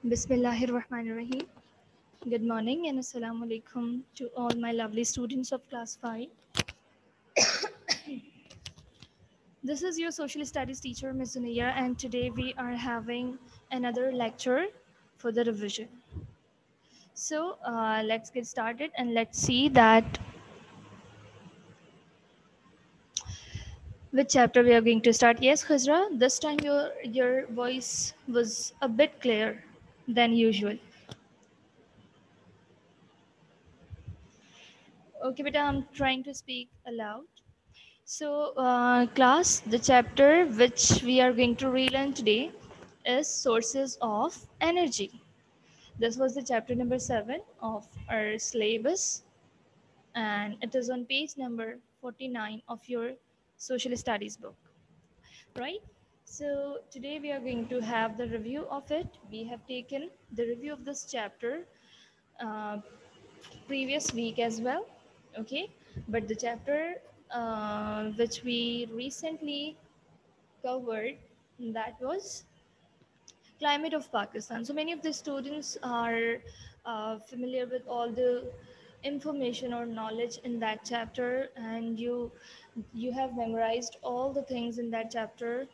Bismillahirrahmanirrahim. Good morning and assalamu alaikum to all my lovely students of class 5. This is your social studies teacher, Ms. Zunaya, and today we are having another lecture for the revision. So let's get started and let's see that which chapter we are going to start. Yes, Khazra, this time your voice was a bit clearer than usual. Okay, but I'm trying to speak aloud. So, class, the chapter which we are going to relearn today is sources of energy. This was the chapter number 7 of our syllabus, and it is on page number 49 of your social studies book, right? So, today we are going to have the review of it. We have taken the review of this chapter uh, previous week as well, okay, but the chapter which we recently covered, that was climate of Pakistan. So many of the students are familiar with all the information or knowledge in that chapter, and you have memorized all the things in that chapter.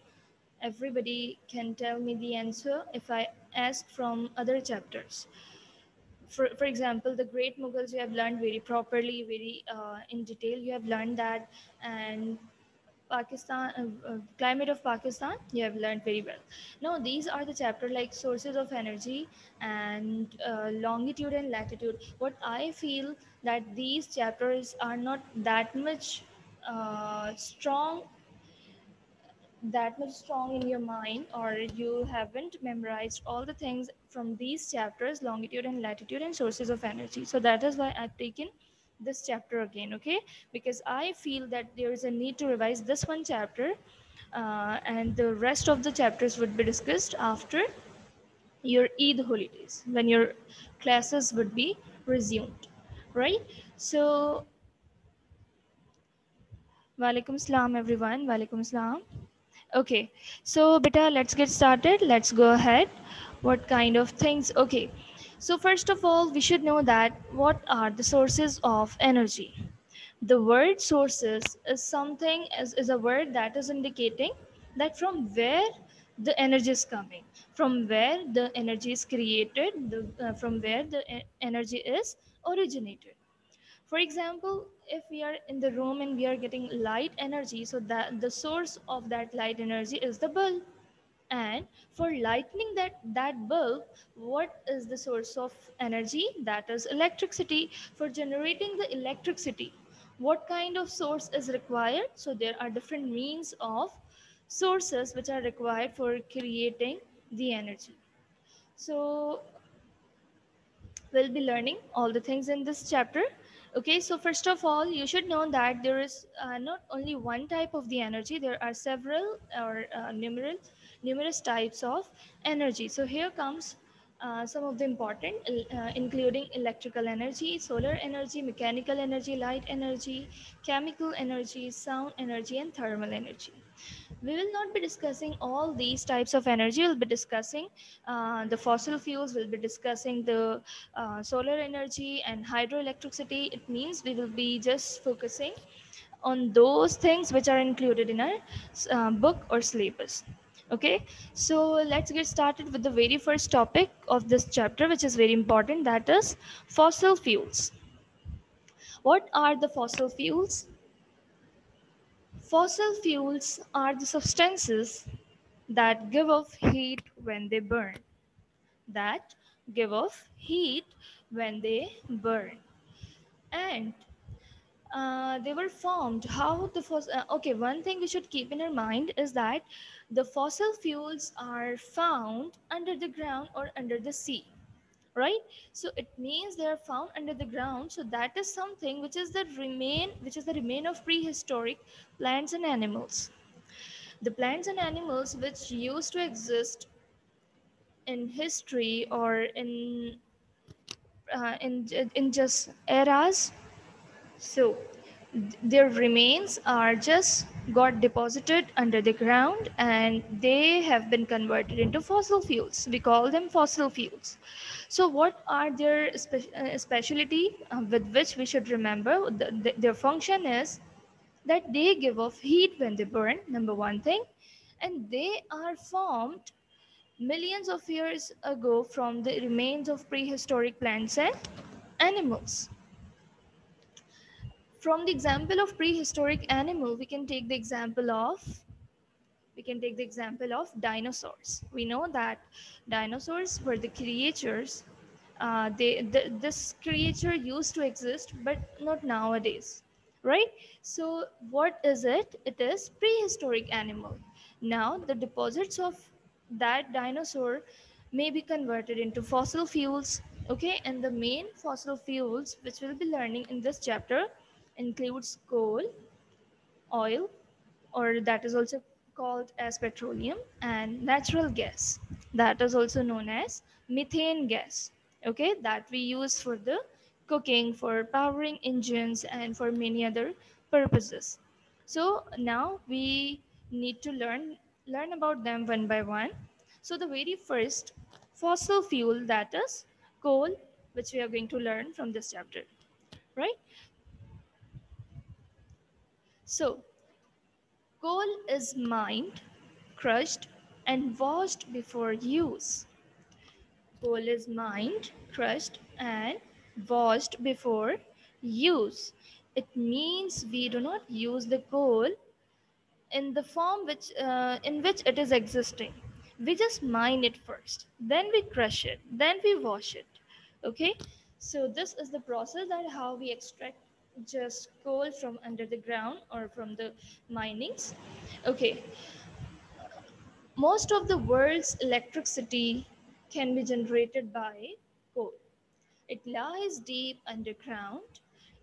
Everybody can tell me the answer if I ask from other chapters. For example, the great Mughals, you have learned very properly, very in detail, you have learned that. And Pakistan, climate of Pakistan, you have learned very well. Now, these are the chapter like sources of energy and longitude and latitude. What I feel that these chapters are not strong that much strong in your mind, or you haven't memorized all the things from these chapters, longitude and latitude and sources of energy. So that is why I've taken this chapter again, okay, because I feel that there is a need to revise this one chapter, and the rest of the chapters would be discussed after your Eid holidays, when your classes would be resumed, right? So walaikum salam everyone, walaikum salam. Okay, so beta, let's get started. Let's go ahead. What kind of things? Okay, so first of all, we should know that what are the sources of energy. The word sources is something is a word that is indicating that from where the energy is coming, from where the energy is created, from where the energy is originated. For example, if we are in the room and we are getting light energy, so that the source of that light energy is the bulb. And for lightening that bulb, what is the source of energy? That is electricity. For generating the electricity, what kind of source is required? So there are different means of sources which are required for creating the energy. So we'll be learning all the things in this chapter. Okay, so first of all, you should know that there is not only one type of the energy, there are several or numerous types of energy. So here comes some of the important, including electrical energy, solar energy, mechanical energy, light energy, chemical energy, sound energy, and thermal energy. We will not be discussing all these types of energy. We'll be discussing the fossil fuels, we'll be discussing the solar energy and hydroelectricity. It means we will be just focusing on those things which are included in our book or syllabus. Okay, so let's get started with the very first topic of this chapter, which is very important, that is fossil fuels. What are the fossil fuels? Fossil fuels are the substances that give off heat when they burn. That give off heat when they burn. And they were formed. How the okay, one thing we should keep in our mind is that the fossil fuels are found under the ground or under the sea, right? So it means they are found under the ground. So that is something which is the remain of prehistoric plants and animals. The plants and animals which used to exist in history or in just eras, so their remains are just got deposited under the ground and they have been converted into fossil fuels. We call them fossil fuels. So what are their specialty with which we should remember? Their function is that they give off heat when they burn, number one thing, and they are formed millions of years ago from the remains of prehistoric plants and animals. From the example of prehistoric animal, we can take the example of dinosaurs. We know that dinosaurs were the creatures. This creature used to exist, but not nowadays, right? So, what is it? It is prehistoric animal. Now, the deposits of that dinosaur may be converted into fossil fuels. Okay, and the main fossil fuels which we'll be learning in this chapter includes coal, oil, or that is also called as petroleum, and natural gas, that is also known as methane gas. Okay, that we use for the cooking, for powering engines, and for many other purposes. So now we need to learn about them one by one. So the very first fossil fuel, that is coal, which we are going to learn from this chapter, right? So coal is mined, crushed, and washed before use. Coal is mined, crushed, and washed before use. It means we do not use the coal in the form in which it is existing. We just mine it first, then we crush it, then we wash it. Okay, so this is the process that how we extract just coal from under the ground or from the minings. Okay, most of the world's electricity can be generated by coal. It lies deep underground.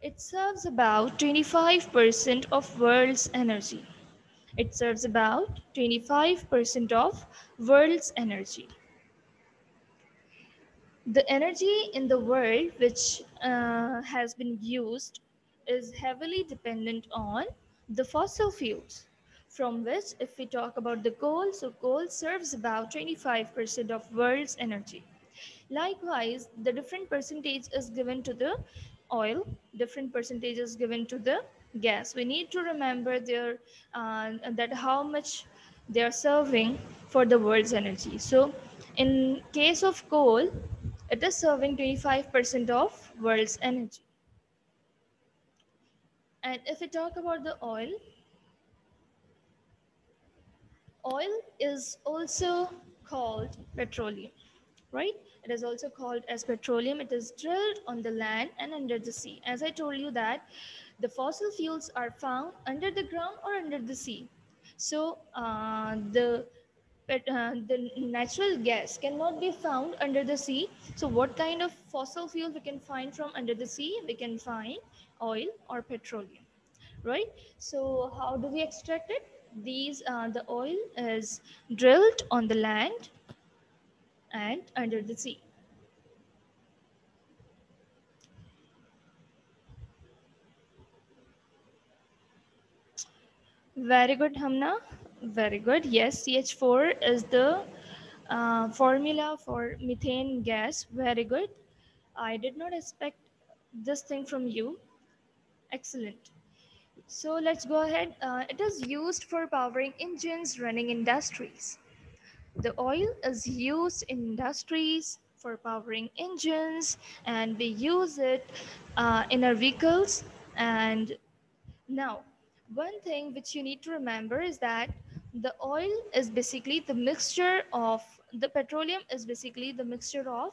It serves about 25% of world's energy. It serves about 25% of world's energy. The energy in the world which has been used is heavily dependent on the fossil fuels, from which, if we talk about the coal, so coal serves about 25% of world's energy. Likewise, the different percentage is given to the oil, different percentage is given to the gas. We need to remember that how much they are serving for the world's energy. So in case of coal, it is serving 25% of world's energy. And if we talk about the oil is also called petroleum, right? It is also called as petroleum. It is drilled on the land and under the sea. As I told you that the fossil fuels are found under the ground or under the sea. So the natural gas cannot be found under the sea. So what kind of fossil fuel we can find from under the sea? We can find oil or petroleum, right? So how do we extract it? The oil is drilled on the land and under the sea. Very good, Hamna. Very good. Yes, CH4 is the formula for methane gas. Very good. I did not expect this thing from you. Excellent. So let's go ahead. It is used for powering engines running industries. The oil is used in industries for powering engines, and we use it in our vehicles. And now, one thing which you need to remember is that the oil is basically the mixture of the petroleum is basically the mixture of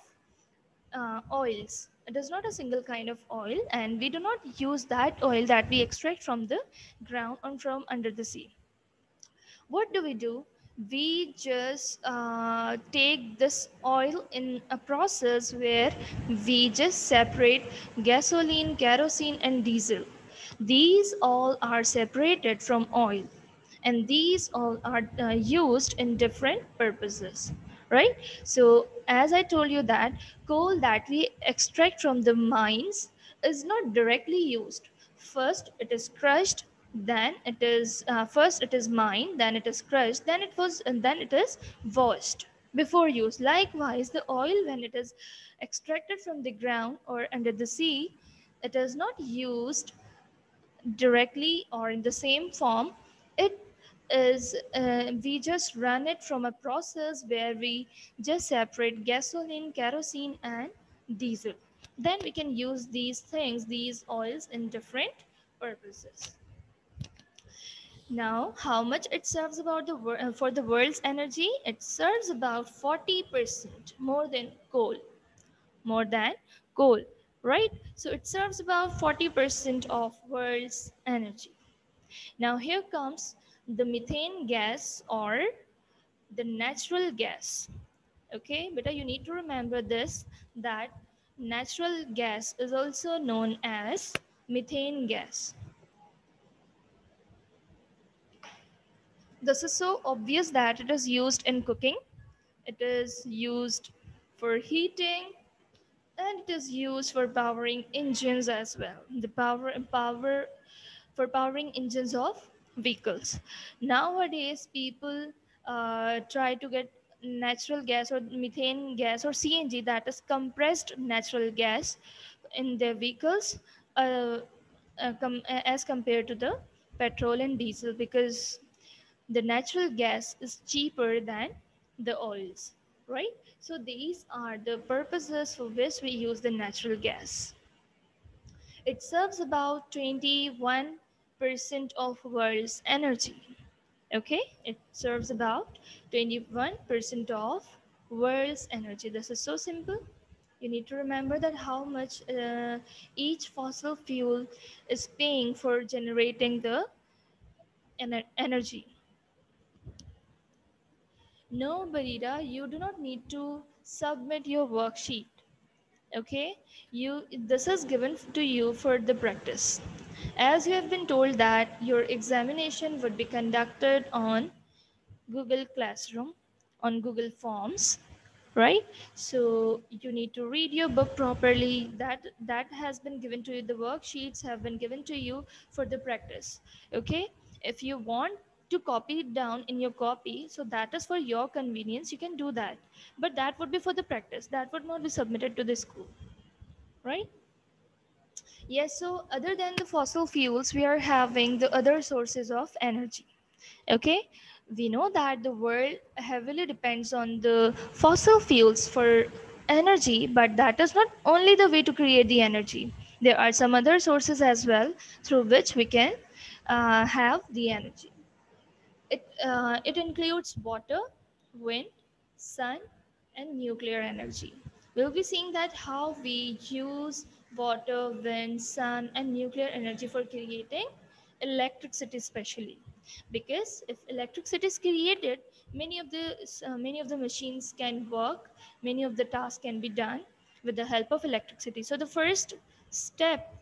oils. It is not a single kind of oil, and we do not use that oil that we extract from the ground or from under the sea. What do? We just take this oil in a process where we just separate gasoline, kerosene, and diesel. These all are separated from oil, and these all are used in different purposes, right? So as I told you that coal that we extract from the mines is not directly used. First it is crushed, then it is first it is mined, then it is crushed, then it is washed before use. Likewise, the oil, when it is extracted from the ground or under the sea, it is not used directly or in the same form. It is we just run it from a process where we just separate gasoline, kerosene and diesel. Then we can use these things, these oils, in different purposes. Now, how much it serves about for the world's energy? It serves about 40% more than coal, right? So it serves about 40% of world's energy. Now here comes the methane gas or the natural gas. Okay, beta, you need to remember this, that natural gas is also known as methane gas. This is so obvious that it is used in cooking, it is used for heating, and it is used for powering engines as well. The power for powering engines of vehicles. Nowadays, people try to get natural gas or methane gas or CNG, that is compressed natural gas, in their vehicles, as compared to the petrol and diesel, because the natural gas is cheaper than the oils, right? So these are the purposes for which we use the natural gas. It serves about 21% of world's energy. Okay, it serves about 21% of world's energy. This is so simple. You need to remember that how much each fossil fuel is paying for generating the energy. No, Barida, you do not need to submit your worksheet. Okay, this is given to you for the practice. As you have been told that your examination would be conducted on Google Classroom, on Google Forms, right? So you need to read your book properly. That has been given to you. The worksheets have been given to you for the practice. Okay, if you want to copy it down in your copy, so that is for your convenience, you can do that, but that would be for the practice, that would not be submitted to the school, right? Yes, so other than the fossil fuels, we are having the other sources of energy. Okay, we know that the world heavily depends on the fossil fuels for energy, but that is not only the way to create the energy. There are some other sources as well through which we can have the energy. It includes water, wind, sun, and nuclear energy. We'll be seeing that how we use water, wind, sun, and nuclear energy for creating electricity, especially because if electricity is created, many of the machines can work, many of the tasks can be done with the help of electricity. So the first step,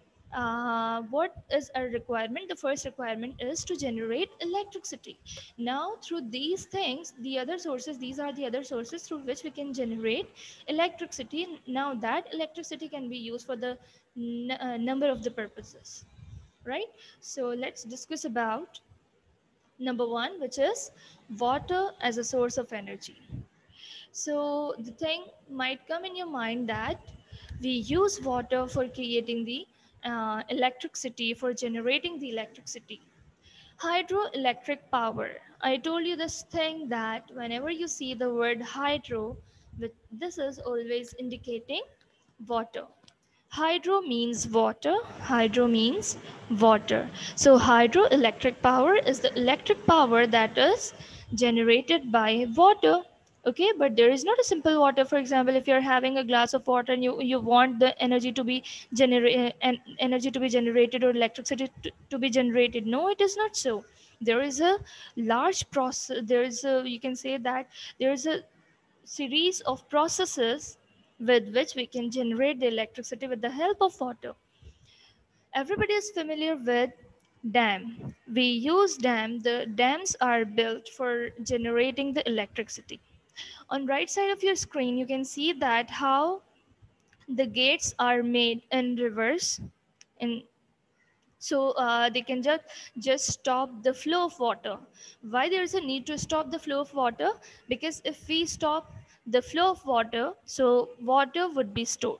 what is a requirement? The first requirement is to generate electricity. Now through these things, the other sources, these are the other sources through which we can generate electricity. Now that electricity can be used for the number of the purposes, right? So let's discuss about number one, which is water as a source of energy. So the thing might come in your mind that we use water for creating the electricity, for generating the electricity. Hydroelectric power. I told you this thing that whenever you see the word hydro, this is always indicating water. Hydro means water. Hydro means water. So hydroelectric power is the electric power that is generated by water. Okay, but there is not a simple water. For example, if you're having a glass of water and you want the energy to be energy to be generated or electricity to be generated. No, it is not so. There is a large process. There is a, you can say that there is a series of processes with which we can generate the electricity with the help of water. Everybody is familiar with dam. We use dam. The dams are built for generating the electricity. On right side of your screen, you can see that how the gates are made in reverse. In So they can just stop the flow of water. Why there is a need to stop the flow of water? Because if we stop the flow of water, so water would be stored.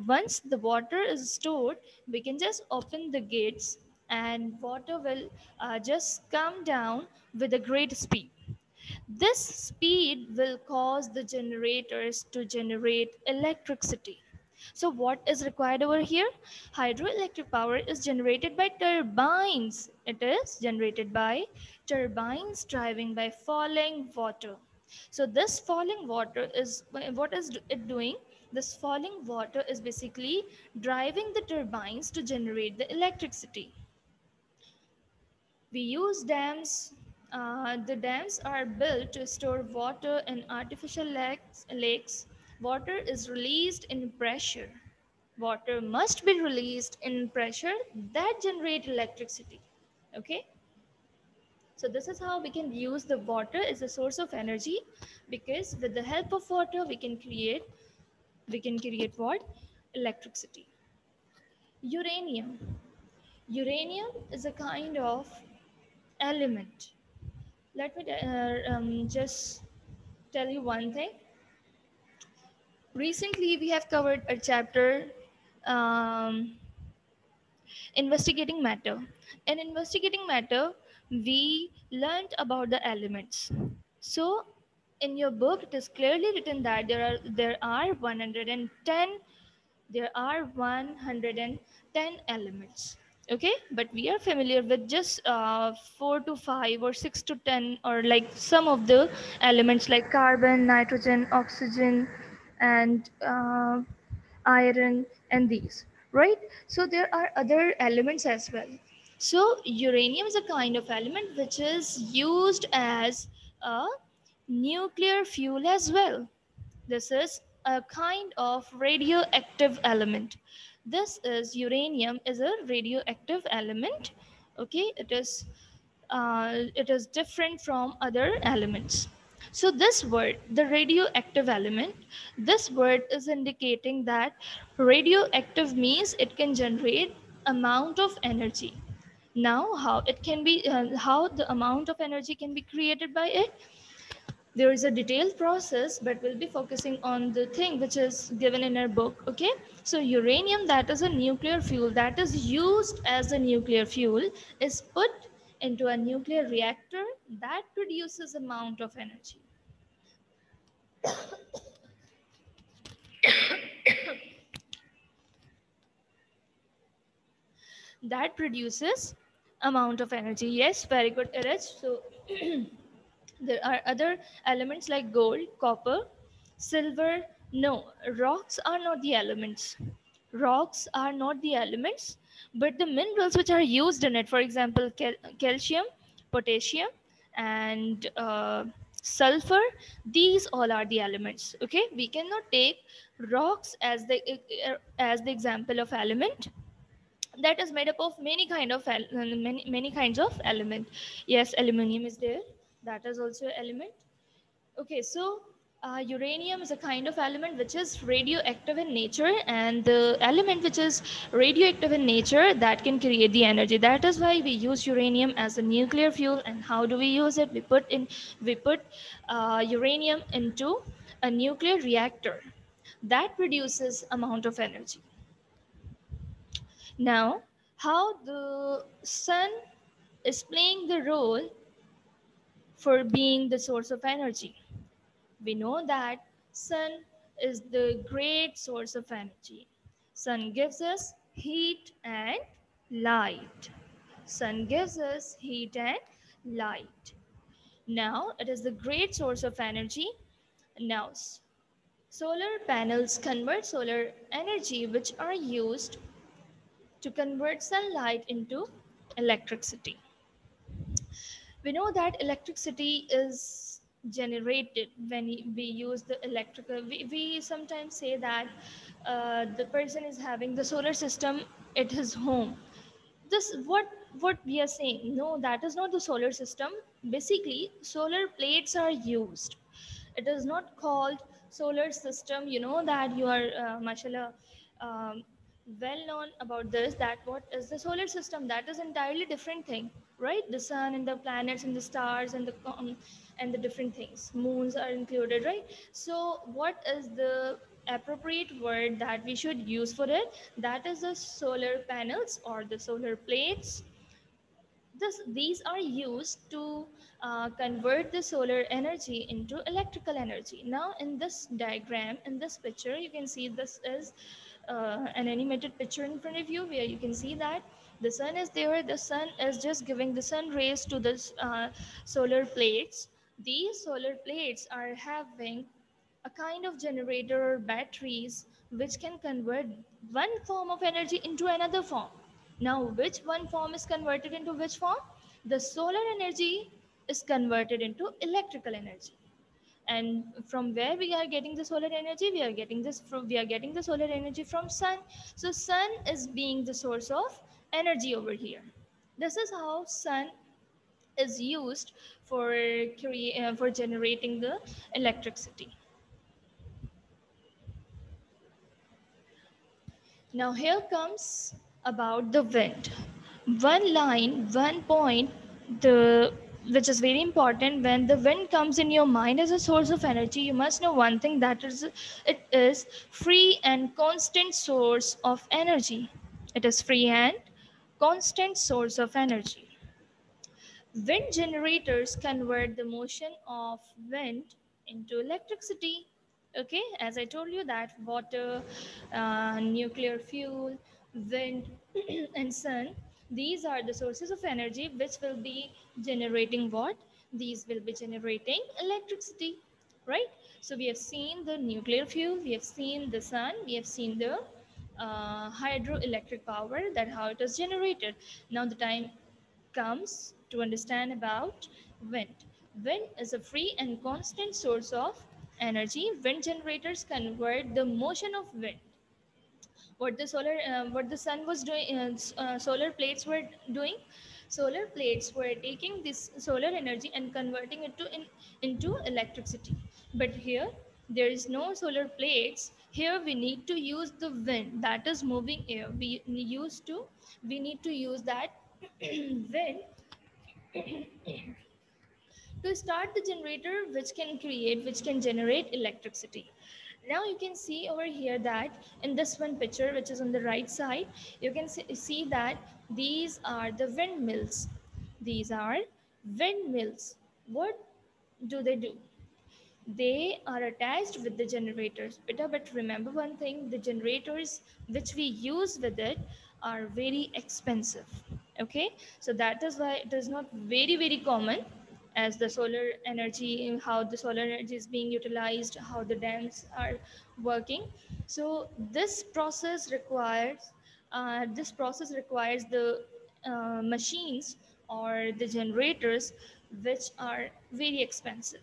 Once the water is stored, we can just open the gates and water will just come down with a great speed. This speed will cause the generators to generate electricity. So what is required over here? Hydroelectric power is generated by turbines. It is generated by turbines driving by falling water. So this falling water is, what is it doing? This falling water is basically driving the turbines to generate the electricity. We use dams. The dams are built to store water in artificial lakes. Water is released in pressure. Water must be released in pressure that generate electricity. Okay. So this is how we can use the water as a source of energy, because with the help of water we can create what? Electricity. Uranium. Uranium is a kind of element. Let me just tell you one thing. Recently, we have covered a chapter, um, investigating matter. In investigating matter, we learned about the elements. So, in your book, it is clearly written that there are 110 elements. Okay, but we are familiar with just 4 to 5 or 6 to 10, or like some of the elements like carbon, nitrogen, oxygen, and iron, and these, right? So there are other elements as well. So uranium is a kind of element which is used as a nuclear fuel as well. This is a kind of radioactive element. This is uranium is a radioactive element. Okay, it is different from other elements. So this word, the radioactive element, this word is indicating that radioactive means it can generate amount of energy. Now, how the amount of energy can be created by it? There is a detailed process, but we'll be focusing on the thing which is given in our book. Okay, so uranium, that is a nuclear fuel that is used as a nuclear fuel, is put into a nuclear reactor that produces amount of energy. That produces amount of energy. Yes, very good, Iraj. So there are other elements like gold, copper, silver. No, rocks are not the elements. Rocks are not the elements, but the minerals which are used in it, for example, calcium, potassium, and sulfur, these all are the elements. Okay, we cannot take rocks as the example of element that is made up of many kinds of element. Yes, aluminum is there, that is also element. Okay, so uranium is a kind of element which is radioactive in nature, and the element which is radioactive in nature that can create the energy. That is why we use uranium as a nuclear fuel. And how do we use it? We put uranium into a nuclear reactor that produces amount of energy. Now, how the sun is playing the role for being the source of energy. We know that sun is the great source of energy. Sun gives us heat and light. Sun gives us heat and light. Now, it is the great source of energy. Now, solar panels convert solar energy, which are used to convert sunlight into electricity. We know that electricity is generated when we use the electrical. We sometimes say that the person is having the solar system at his home. This what we are saying. No, that is not the solar system. Basically, solar plates are used. It is not called solar system. You know that you are mashallah, um, well known about this, that what is the solar system, that is entirely different thing, right? The sun and the planets and the stars and and the different things, moons are included, right? So what is the appropriate word that we should use for it? That is the solar panels or the solar plates. These are used to convert the solar energy into electrical energy. Now, in this diagram, in this picture, you can see this is an animated picture in front of you where you can see that the sun is there. The sun is just giving the sun rays to the solar plates. These solar plates are having a kind of generator or batteries which can convert one form of energy into another form. Now, which one form is converted into which form? The solar energy is converted into electrical energy. And from where we are getting the solar energy? We are getting the solar energy from sun. So sun is being the source of energy over here. This is how sun is used for for generating the electricity. Now here comes about the wind. One line, one point, the which is very important. When the wind comes in your mind as a source of energy, you must know one thing, that is it is free and constant source of energy. It is free and constant source of energy. Wind generators convert the motion of wind into electricity. Okay, as I told you that water, nuclear fuel, wind, and sun, these are the sources of energy which will be generating what? These will be generating electricity, right? So we have seen the nuclear fuel, we have seen the sun, we have seen the hydroelectric power, that how it is generated. Now the time comes to understand about wind. Wind is a free and constant source of energy. Wind generators convert the motion of wind. What the sun was doing, solar plates were doing. Solar plates were taking this solar energy and converting it into electricity. But here there is no solar plates. Here we need to use the wind, that is moving air. We need to use that wind to start the generator which can generate electricity. Now you can see over here that in this one picture which is on the right side, you can see that these are the windmills. These are windmills. What do they do? They are attached with the generators, but remember one thing, the generators which we use with it are very expensive. Okay, so that is why it is not very common as the solar energy, how the solar energy is being utilized, how the dams are working. So this process requires the machines or the generators which are very expensive.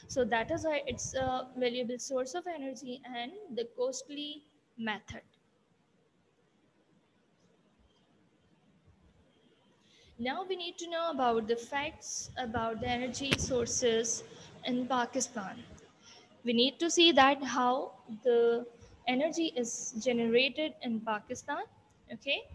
So that is why it's a valuable source of energy and the costly method. Now we need to know about the facts about the energy sources in Pakistan. We need to see that how the energy is generated in Pakistan. Okay.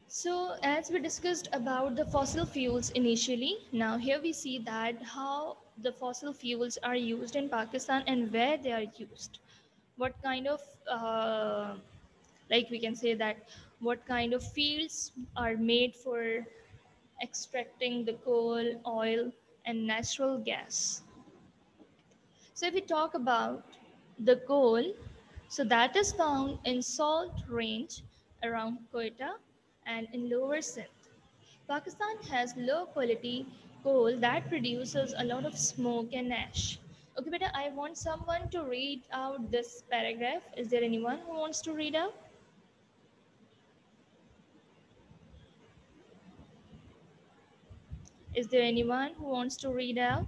So as we discussed about the fossil fuels initially, now here we see that how the fossil fuels are used in Pakistan and where they are used. What kind of, like we can say that, what kind of fields are made for extracting the coal, oil, and natural gas. So if we talk about the coal, so that is found in salt range around Quetta and in lower Sindh. Pakistan has low quality coal that produces a lot of smoke and ash. Okay, beta, I want someone to read out this paragraph. Is there anyone who wants to read out? Is there anyone who wants to read out?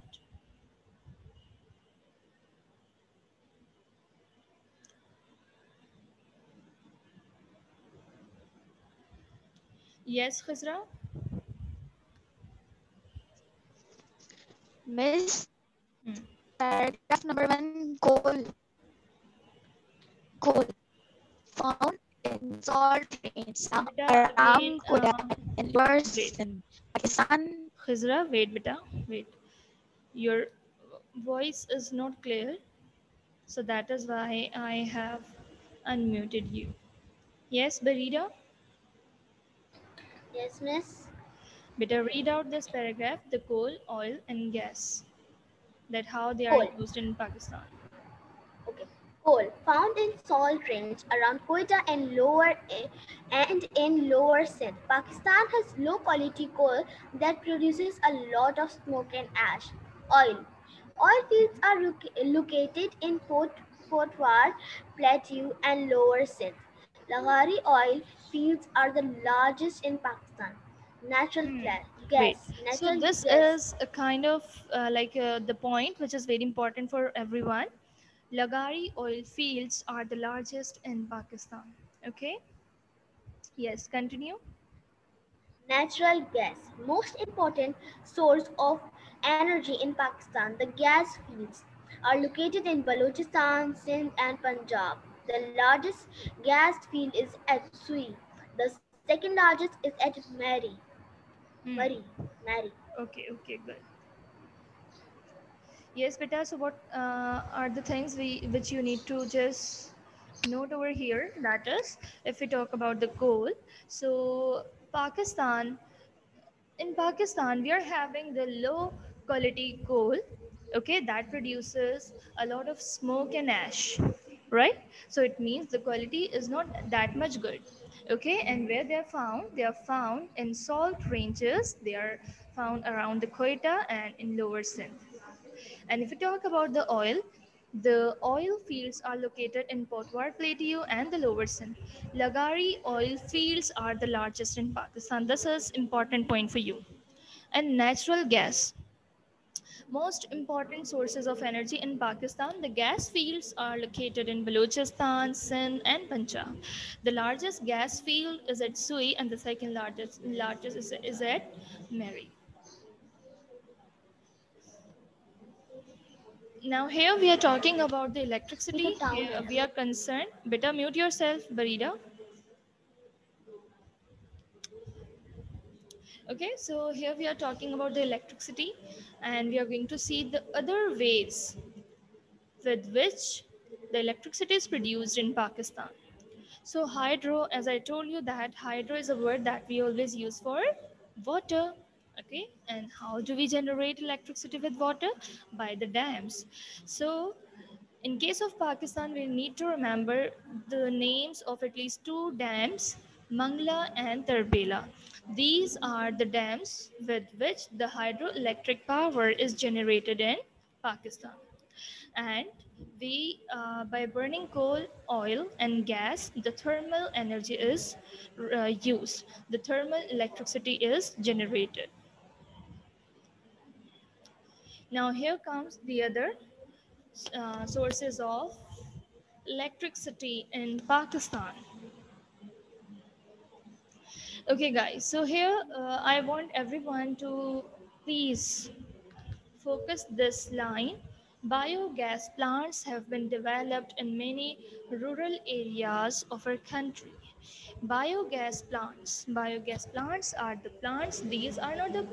Yes, Khizra? Miss, Hmm. paragraph number one, coal. Coal found in salt rains Beta, around again, Quetta and yours wait. in Pakistan. Khizra, wait, beta, wait. Your voice is not clear, so that is why I have unmuted you. Yes, Barida? Yes, miss. Beta, read out this paragraph, the coal, oil, and gas, that how they are Coal. used in Pakistan. Okay. Coal found in salt range around Quetta and in lower Sindh. Pakistan has low quality coal that produces a lot of smoke and ash. Oil. Oil fields are located in Potwar Plateau and lower Sindh. Laghari oil fields are the largest in Pakistan. Natural Hmm. Wait. gas. So Natural this gas. is a kind of the point which is very important for everyone. Lagari oil fields are the largest in Pakistan. Okay. Yes. Continue. Natural gas, most important source of energy in Pakistan. The gas fields are located in Balochistan, Sindh, and Punjab. The largest gas field is at Sui. The second largest is at Hmm. Mari. Okay. Okay. Good. Yes, beta. So what are the things which you need to just note over here? That is, if we talk about the coal, so Pakistan in Pakistan, we are having the low quality coal, okay, that produces a lot of smoke and ash, right? So it means the quality is not that much good, okay. And where they are found in salt ranges. They are found around the Quetta and in lower Sindh. And if we talk about the oil fields are located in Potwar Plateau and the lower Sindh. Lagari oil fields are the largest in Pakistan. This is important point for you. And natural gas. Most important sources of energy in Pakistan, the gas fields are located in Balochistan, Sindh, and Punjab. The largest gas field is at Sui, and the second largest is at Mary. Now here we are talking about the electricity. Take a Here town we are here. concerned. Better mute yourself, Barida. Okay, so here we are talking about the electricity, and we are going to see the other ways with which the electricity is produced in Pakistan. So hydro, as I told you that hydro is a word that we always use for water. Okay, and how do we generate electricity with water? By the dams. So in case of Pakistan, we need to remember the names of at least two dams, Mangla and Tarbela. These are the dams with which the hydroelectric power is generated in Pakistan. And we, by burning coal, oil, and gas, the thermal energy is used. The thermal electricity is generated. Now here comes the other sources of electricity in Pakistan. Okay, guys, so here I want everyone to please focus this line. Biogas plants have been developed in many rural areas of our country. Biogas plants are the plants. These are not the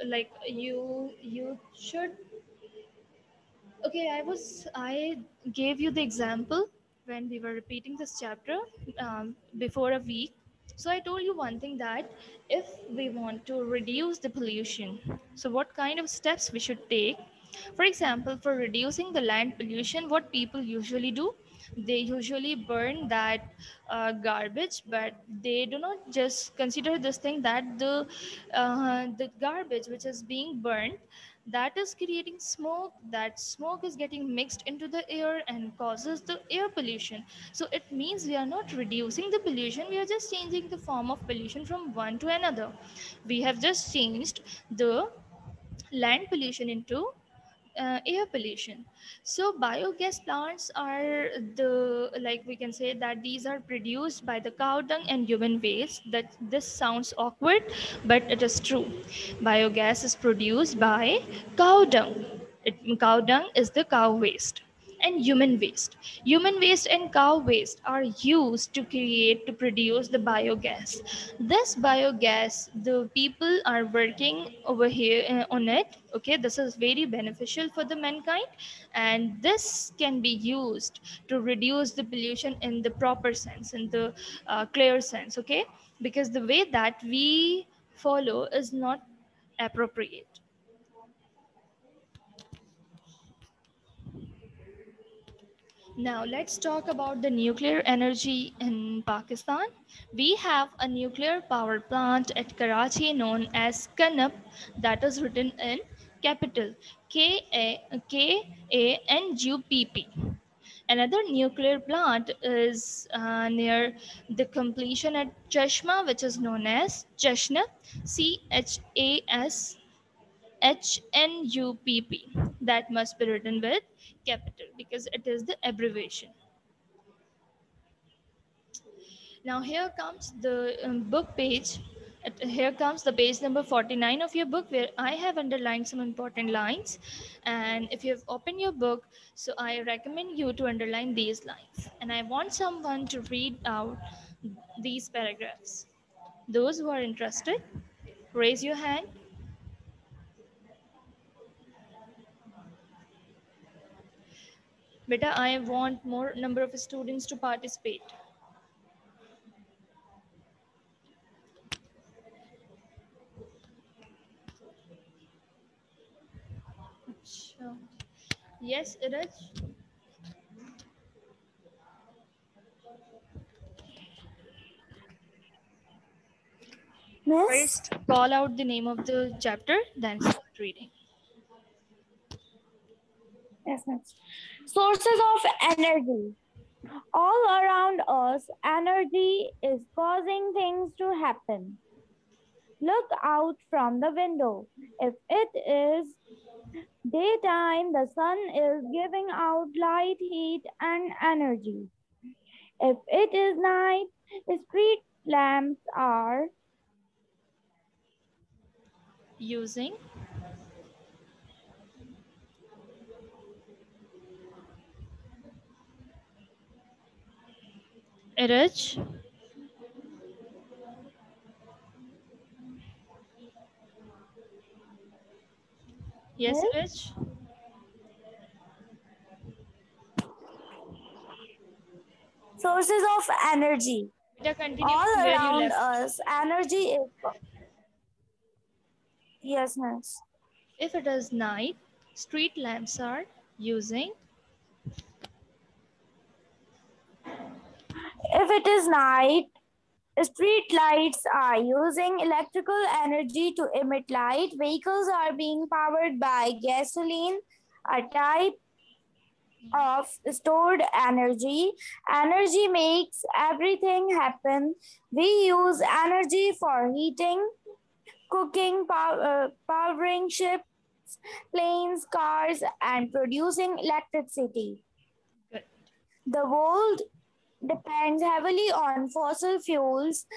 like you should. Okay, I gave you the example when we were repeating this chapter before a week. So I told you one thing, that if we want to reduce the pollution, so what kind of steps we should take? For example, for reducing the land pollution, what people usually do, they usually burn that garbage, but they do not just consider this thing, that the garbage which is being burned, that is creating smoke. That smoke is getting mixed into the air and causes the air pollution. So it means we are not reducing the pollution, we are just changing the form of pollution from one to another. We have just changed the land pollution into air pollution. So biogas plants are the, like we can say that these are produced by the cow dung and human waste. That this sounds awkward, but it is true. Biogas is produced by cow dung. Cow dung is the cow waste and human waste. Human waste and cow waste are used to produce the biogas. This biogas, the people are working over here on it. Okay, this is very beneficial for the mankind, and this can be used to reduce the pollution in the proper sense, in the clear sense. Okay, because the way that we follow is not appropriate. Now let's talk about the nuclear energy in Pakistan. We have a nuclear power plant at Karachi known as Kanup, that is written in capital Kanupp. Another nuclear plant is near the completion at Chashma, which is known as Chashna, Chnupp. That must be written with capital because it is the abbreviation. Now here comes the book page. Here comes the page number 49 of your book, where I have underlined some important lines. And if you have opened your book, so I recommend you to underline these lines. And I want someone to read out these paragraphs. Those who are interested, raise your hand. Beta, I want more number of students to participate. Sure. Yes, Iraj. Miss? First, call out the name of the chapter, then start reading. Yes, miss. Sources of energy. All around us, energy is causing things to happen. Look out from the window. If it is daytime, the sun is giving out light, heat, and energy. If it is night, street lamps are Using Iraj. Yes, Iraj. sources of energy. Beta, continue All from where you around left. us, energy is. Yes, miss. If it is night, street lamps are using. If it is night, street lights are using electrical energy to emit light. Vehicles are being powered by gasoline, a type of stored energy. Energy makes everything happen. We use energy for heating, cooking, powering ships, planes, cars, and producing electricity. Good. The world depends heavily on fossil fuels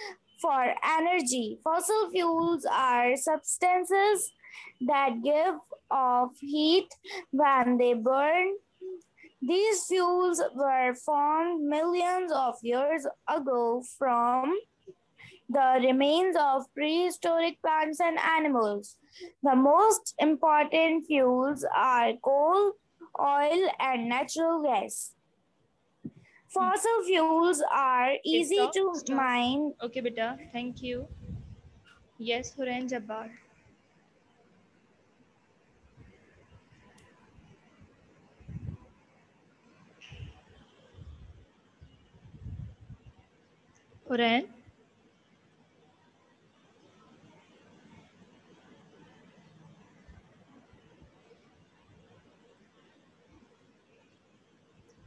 for energy. Fossil fuels are substances that give off heat when they burn. These fuels were formed millions of years ago from the remains of prehistoric plants and animals. The most important fuels are coal, oil, and natural gas. Fossil fuels are Okay, easy stop, to stop. mine. Okay, beta, thank you. Yes, Huren Jabbar. Huren.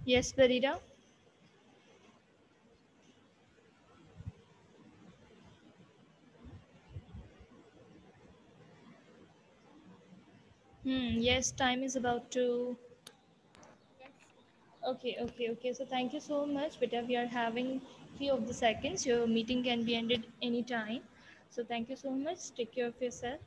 Yes, Farida. Yes, time is about to. Yes. Okay. So thank you so much, beta. We are having few of the seconds. Your meeting can be ended anytime. So thank you so much. Take care of yourself.